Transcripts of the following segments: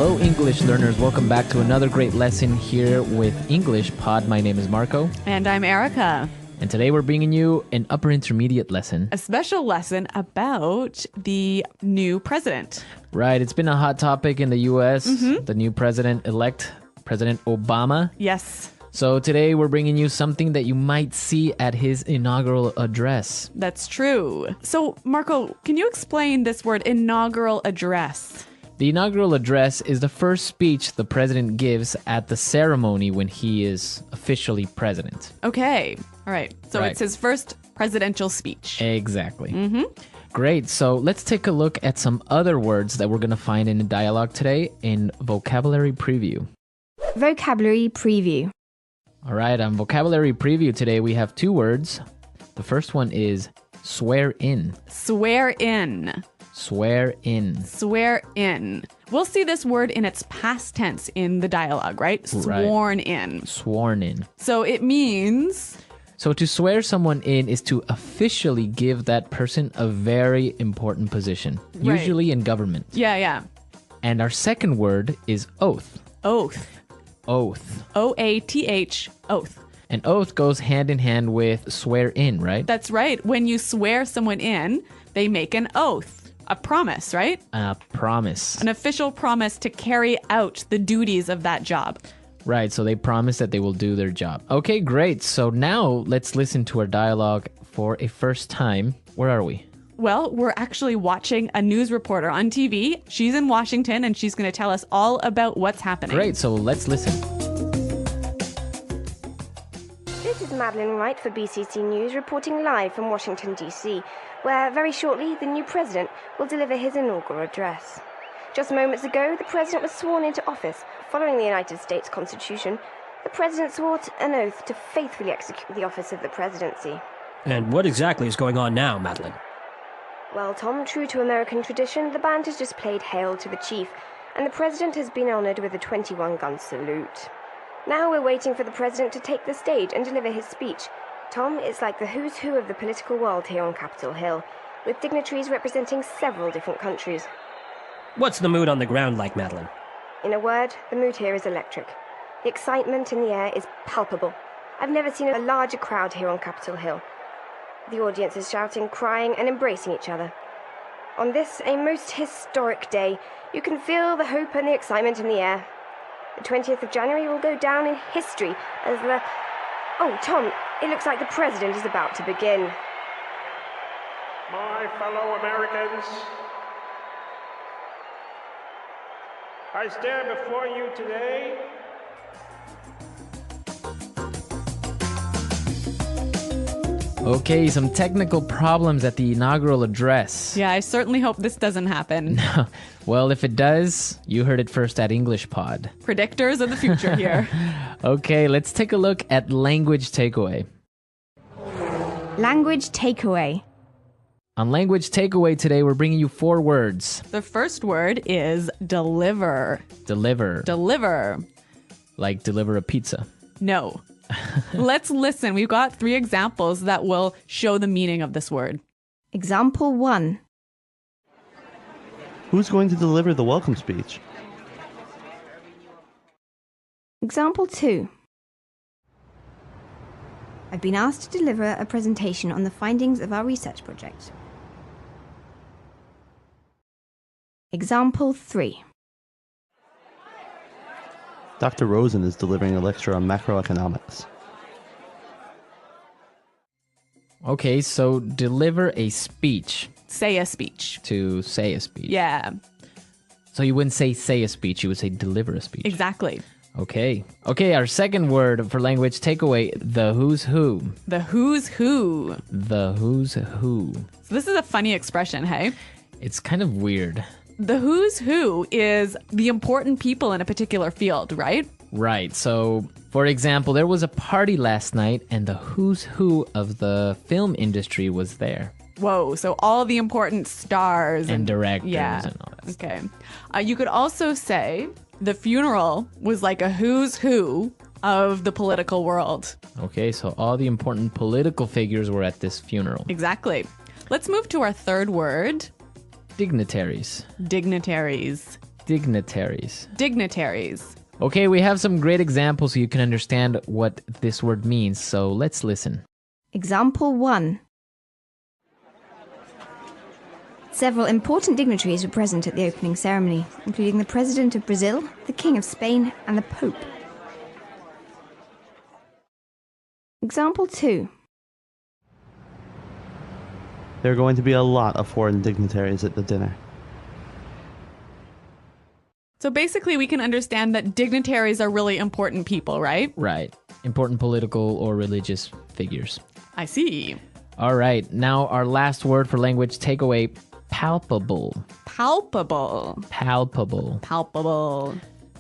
Hello, English learners. Welcome back to another great lesson here with English Pod. My name is Marco. And I'm Erica. And today we're bringing you an upper intermediate lesson. A special lesson about the new president. Right. It's been a hot topic in the U.S. The new president-elect, President Obama. Yes. So today we're bringing you something that you might see at his inaugural address. That's true. So, Marco, can you explain this word inaugural address? The inaugural address is the first speech the president gives at the ceremony when he is officially president. Okay. All right. So Right. It's his first presidential speech. Exactly. Great. So let's take a look at some other words that we're going to find in the dialogue today in Vocabulary Preview. Vocabulary Preview. All right. On Vocabulary Preview today, we have two words. The first one is swear in. Swear in. Swear in. Swear in. We'll see this word in its past tense in the dialogue, right? Sworn in. Sworn in. So it means... So to swear someone in is to officially give that person a very important position, Right. usually in government. Yeah. And our second word is oath. Oath. Oath. O-A-T-H. Oath. An oath goes hand in hand with swear in, right? That's right. When you swear someone in, they make an oath. A promise, right? A promise. An official promise to carry out the duties of that job. Right, so they promise that they will do their job. Okay, great. So now let's listen to our dialogue for a first time. Where are we? Well, we're actually watching a news reporter on TV. She's in Washington, and she's going to tell us all about what's happening. Great, so let's listen. This is Madeline Wright for BCC News reporting live from Washington, D.C., where very shortly the new president will deliver his inaugural address. Just moments ago, the president was sworn into office. Following the United States Constitution, the president swore an oath to faithfully execute the office of the presidency. And what exactly is going on now, Madeline? Well, Tom, true to American tradition, the band has just played Hail to the Chief, and the president has been honored with a 21-gun salute. Now we're waiting for the president to take the stage and deliver his speech. Tom, it's like the who's who of the political world here on Capitol Hill, with dignitaries representing several different countries. What's the mood on the ground like, Madeline? In a word, the mood here is electric. The excitement in the air is palpable. I've never seen a larger crowd here on Capitol Hill. The audience is shouting, crying, and embracing each other. On this, a most historic day, you can feel the hope and the excitement in the air. The 20th of January will go down in history as the... Oh, Tom, it looks like the president is about to begin. My fellow Americans, I stand before you today Okay, some technical problems at the inaugural address. Yeah, I certainly hope this doesn't happen. Well, if it does, you heard it first at English Pod. Predictors of the future here. Okay, let's take a look at language takeaway. Language Takeaway. On language takeaway today, we're bringing you four words. The first word is deliver. Deliver. Deliver. Like deliver a pizza. No. Let's listen. We've got 3 examples that will show the meaning of this word. Example 1. Who's going to deliver the welcome speech? Example 2. I've been asked to deliver a presentation on the findings of our research project. Example 3. Dr. Rosen is delivering a lecture on macroeconomics. Okay, so deliver a speech. Say a speech. To say a speech. Yeah, So you wouldn't say a speech, you would say deliver a speech. exactly. Okay. Okay, our second word for language takeaway, the who's who. The who's who. The who's who. So this is a funny expression, hey? It's kind of weird. The who's who is the important people in a particular field, right? Right. So, for example, there was a party last night and the who's who of the film industry was there. Whoa, so all the important stars. And directors yeah. and all that stuff. Okay. You could also say the funeral was like a who's who of the political world. Okay, so all the important political figures were at this funeral. Exactly. Let's move to our third word. Dignitaries. Dignitaries. Dignitaries. Dignitaries. Okay, we have some great examples so you can understand what this word means. So let's listen. Example 1. Several important dignitaries were present at the opening ceremony, including the President of Brazil, the King of Spain, and the Pope. Example 2. There are going to be a lot of foreign dignitaries at the dinner. So basically, we can understand that dignitaries are really important people, right? Right. Important political or religious figures. I see. All right. Now our last word for language takeaway, palpable. Palpable. Palpable. Palpable.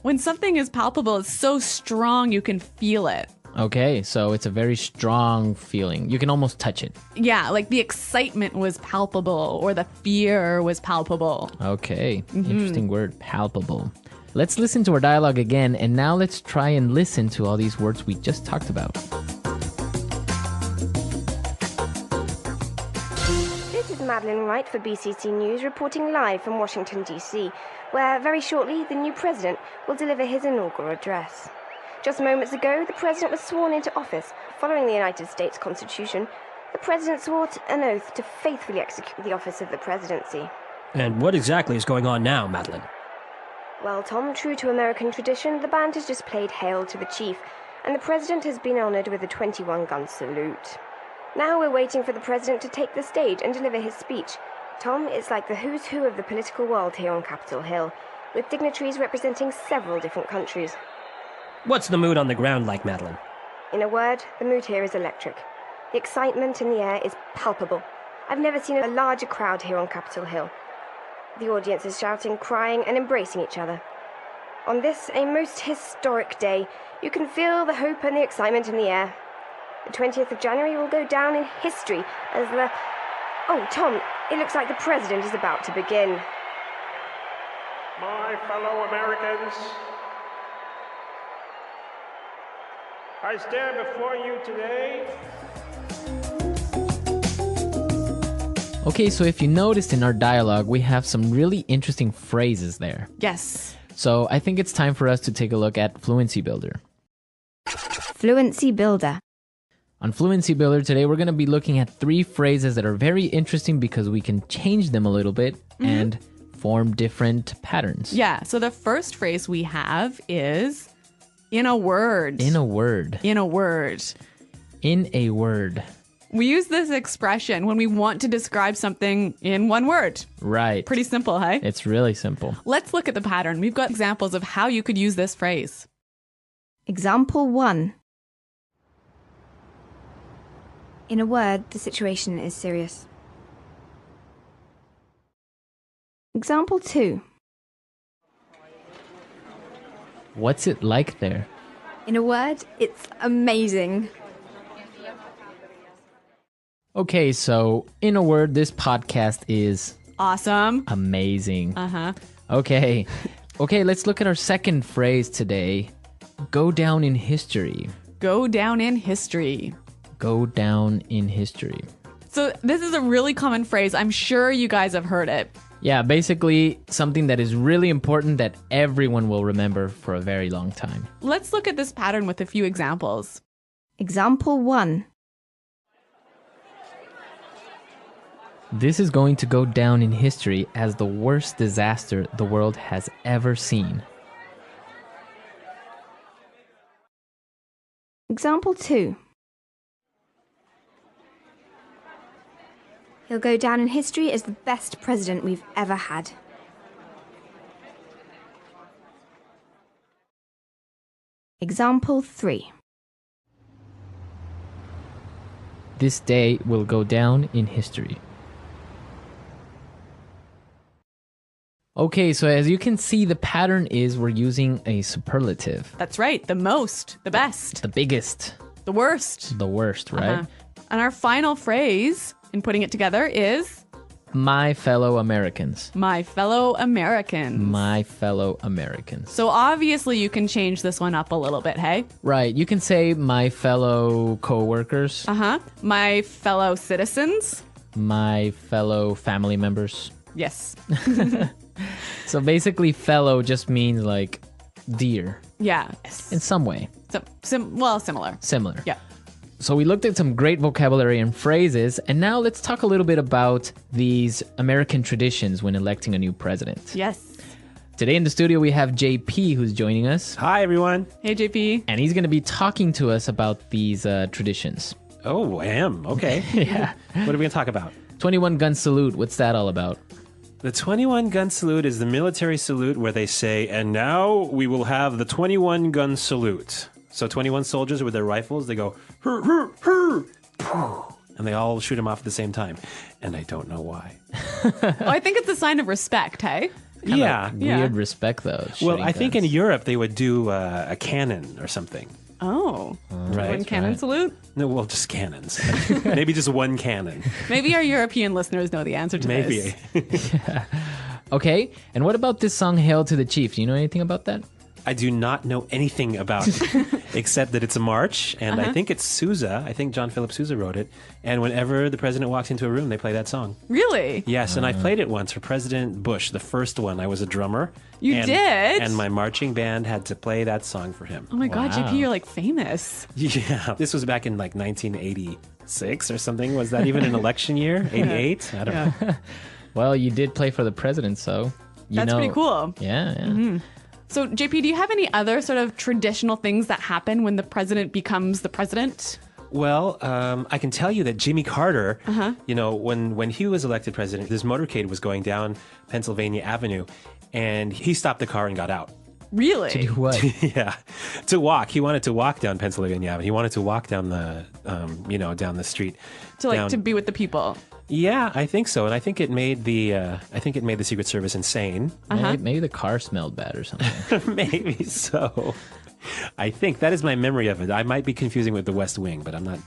When something is palpable, it's so strong you can feel it. Okay, so it's a very strong feeling. You can almost touch it. Yeah, like the excitement was palpable or the fear was palpable. Okay, interesting word, palpable. Let's listen to our dialogue again, and now let's try and listen to all these words we just talked about. This is Madeline Wright for BCC News, reporting live from Washington, D.C., where very shortly the new president will deliver his inaugural address. Just moments ago, the president was sworn into office. Following the United States Constitution, the president swore an oath to faithfully execute the office of the presidency. And what exactly is going on now, Madeline? Well, Tom, true to American tradition, the band has just played Hail to the Chief, and the president has been honored with a 21-gun salute. Now we're waiting for the president to take the stage and deliver his speech. Tom, it's like the who's who of the political world here on Capitol Hill, with dignitaries representing several different countries. What's the mood on the ground like, Madeline? In a word, the mood here is electric. The excitement in the air is palpable. I've never seen a larger crowd here on Capitol Hill. The audience is shouting, crying, and embracing each other. On this, a most historic day, you can feel the hope and the excitement in the air. The 20th of January will go down in history as the... Oh, Tom, it looks like the president is about to begin. My fellow Americans, I stand before you today. Okay, so if you noticed in our dialogue, we have some really interesting phrases there. Yes. So I think it's time for us to take a look at Fluency Builder. Fluency Builder. On Fluency Builder today, we're going to be looking at 3 phrases that are very interesting because we can change them a little bit and form different patterns. Yeah, so the first phrase we have is in a word. In a word. In a word. In a word. We use this expression when we want to describe something in one word. Right. Pretty simple, hey? It's really simple. Let's look at the pattern. We've got examples of how you could use this phrase. Example 1. In a word, the situation is serious. Example 2. What's it like there? In a word, it's amazing. Okay, so in a word, this podcast is Awesome. amazing. Uh-huh. Okay. Okay, let's look at our second phrase today. Go down in history. Go down in history. Go down in history. So this is a really common phrase. I'm sure you guys have heard it. Yeah, basically something that is really important that everyone will remember for a very long time. Let's look at this pattern with a few examples. Example 1. This is going to go down in history as the worst disaster the world has ever seen. Example 2. He'll go down in history as the best president we've ever had. Example 3. This day will go down in history. Okay, so as you can see, the pattern is we're using a superlative. That's right. The most, the best, The biggest, the worst. the worst, right? Uh-huh. And our final phrase in putting it together is My fellow Americans. my fellow Americans. My fellow Americans. So obviously you can change this one up a little bit, hey? Right, you can say my fellow co-workers, Uh-huh. My fellow citizens. my fellow family members. Yes. So basically, fellow just means like dear Yeah. in some way. Similar. Similar. Yeah. So we looked at some great vocabulary and phrases, and now let's talk a little bit about these American traditions when electing a new president. Yes. Today in the studio, we have JP who's joining us, Hi, everyone. Hey, JP. and he's going to be talking to us about these traditions. Oh, I am. Okay. Yeah. What are we going to talk about? 21 gun salute, what's that all about? The 21 gun salute is the military salute where they say, and now we will have the 21 gun salute. So 21 soldiers with their rifles, they go, hur, hur, hur, poof, and they all shoot them off at the same time. And I don't know why. Well, I think it's a sign of respect, hey? Yeah. Weird respect, though. Well, shooting I think in guns. Europe they would do a cannon or something. Oh. Right. One cannon salute? No, well, just cannons. Maybe just one cannon. Maybe our European listeners know the answer to Maybe. this. Okay, and what about this song, Hail to the Chief? Do you know anything about that? I do not know anything about it, except that it's a march, and I think it's Sousa. I think John Philip Sousa wrote it. And whenever the president walks into a room, they play that song. Really? Yes, and I played it once for President Bush, the first one. I was a drummer. You and, did? And my marching band had to play that song for him. Oh my God, Wow. JP, you're like famous. Yeah, this was back in like 1986 or something. Was that even an election year? 88? I don't know. Well, you did play for the president, so you That's know. pretty cool. Yeah. So, JP, do you have any other sort of traditional things that happen when the president becomes the president? Well, I can tell you that Jimmy Carter, you know, when he was elected president, his motorcade was going down Pennsylvania Avenue, and he stopped the car and got out. Really? Do what? Yeah, to walk. He wanted to walk down Pennsylvania Avenue. He wanted to walk down the, down the street. To be with the people. Yeah, I think so, and I think it made the Secret Service insane. Maybe the car smelled bad or something. Maybe so. I think that is my memory of it. I might be confusing with The West Wing, but I'm not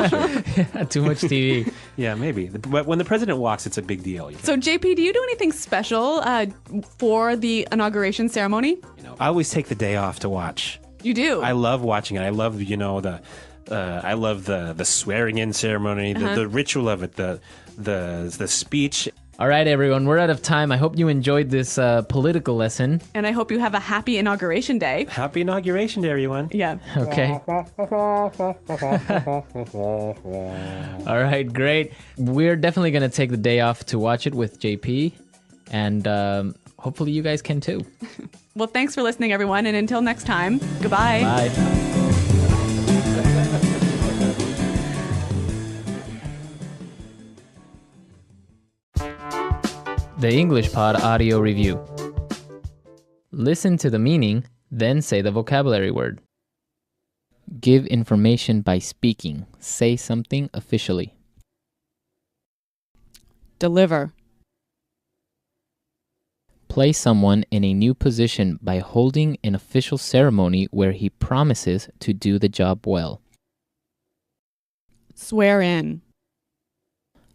sure. Too much TV. Yeah, maybe. But when the president walks, it's a big deal. So, JP, do you do anything special for the inauguration ceremony? I always take the day off to watch. You do? I love watching it. I love, I love the swearing in ceremony, the ritual of it, the speech. All right, everyone, we're out of time. I hope you enjoyed this political lesson. And I hope you have a happy inauguration day. Happy inauguration day, everyone. Yeah. Okay. All right, great. We're definitely going to take the day off to watch it with JP. And hopefully you guys can too. Well, thanks for listening, everyone. And until next time, goodbye. Bye. The English Pod Audio Review. Listen to the meaning, then say the vocabulary word. Give information by speaking. Say something officially. Deliver. Place someone in a new position by holding an official ceremony where he promises to do the job well. Swear in.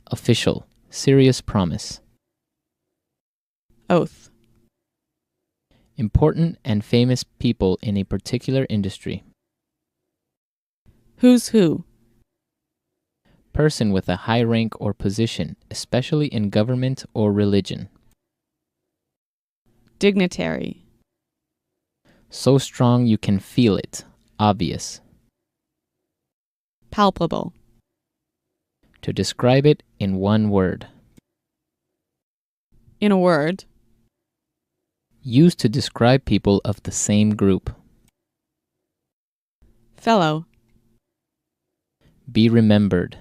Official. Serious promise. Oath. Important and famous people in a particular industry. Who's who? Person with a high rank or position, especially in government or religion. Dignitary. So strong you can feel it. Obvious. Palpable. To describe it in one word. In a word. Used to describe people of the same group. Fellow. Be remembered.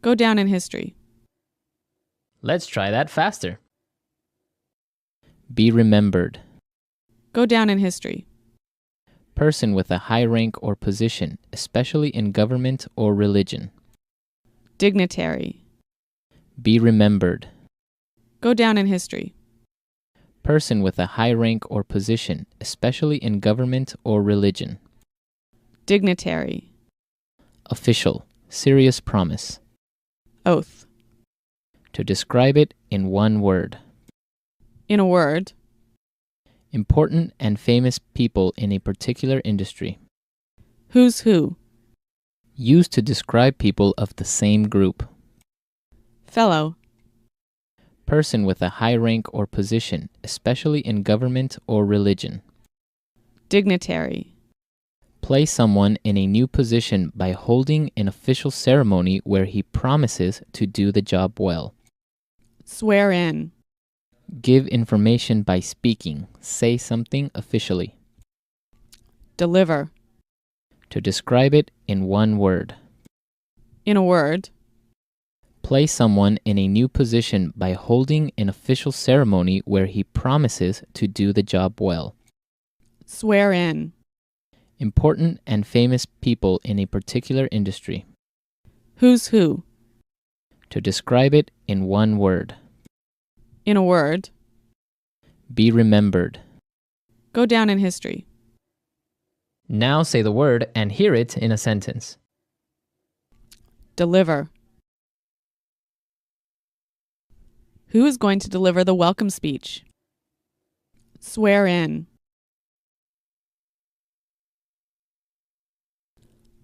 Go down in history. Let's try that faster. Be remembered. Go down in history. Person with a high rank or position, especially in government or religion. Dignitary. Be remembered. Go down in history. Person with a high rank or position, especially in government or religion. Dignitary. Official. Serious promise. Oath. To describe it in one word. In a word. Important and famous people in a particular industry. Who's who? Used to describe people of the same group. Fellow. person with a high rank or position, especially in government or religion. Dignitary. Place someone in a new position by holding an official ceremony where he promises to do the job well. Swear in. Give information by speaking. Say something officially. Deliver. To describe it in one word. In a word. Place someone in a new position by holding an official ceremony where he promises to do the job well. Swear in. Important and famous people in a particular industry. Who's who. To describe it in one word. In a word. Be remembered. Go down in history. Now say the word and hear it in a sentence. Deliver. Who is going to deliver the welcome speech? Swear in.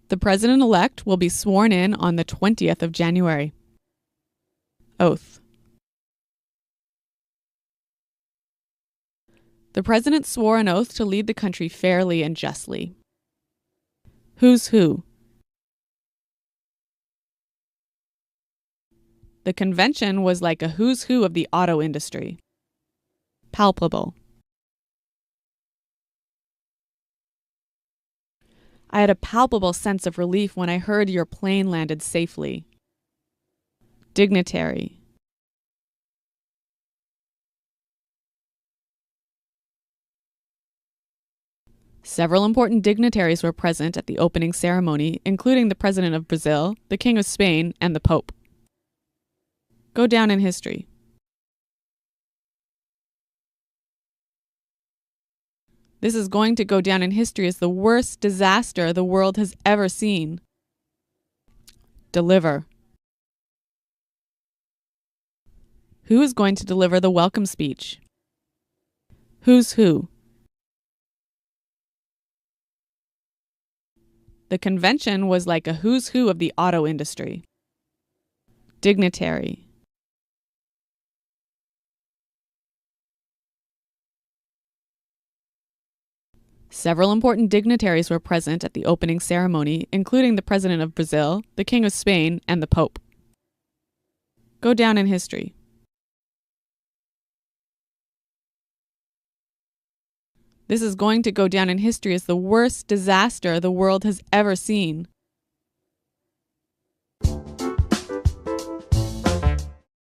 The president-elect will be sworn in on the 20th of January. Oath. The president swore an oath to lead the country fairly and justly. Who's who? The convention was like a who's who of the auto industry. Palpable. I had a palpable sense of relief when I heard your plane landed safely. Dignitary. Several important dignitaries were present at the opening ceremony, including the President of Brazil, the King of Spain, and the Pope. Go down in history. This is going to go down in history as the worst disaster the world has ever seen. Deliver. Who is going to deliver the welcome speech? Who's who? The convention was like a who's who of the auto industry. Dignitary. Several important dignitaries were present at the opening ceremony, including the President of Brazil, the King of Spain, and the Pope. Go down in history. This is going to go down in history as the worst disaster the world has ever seen.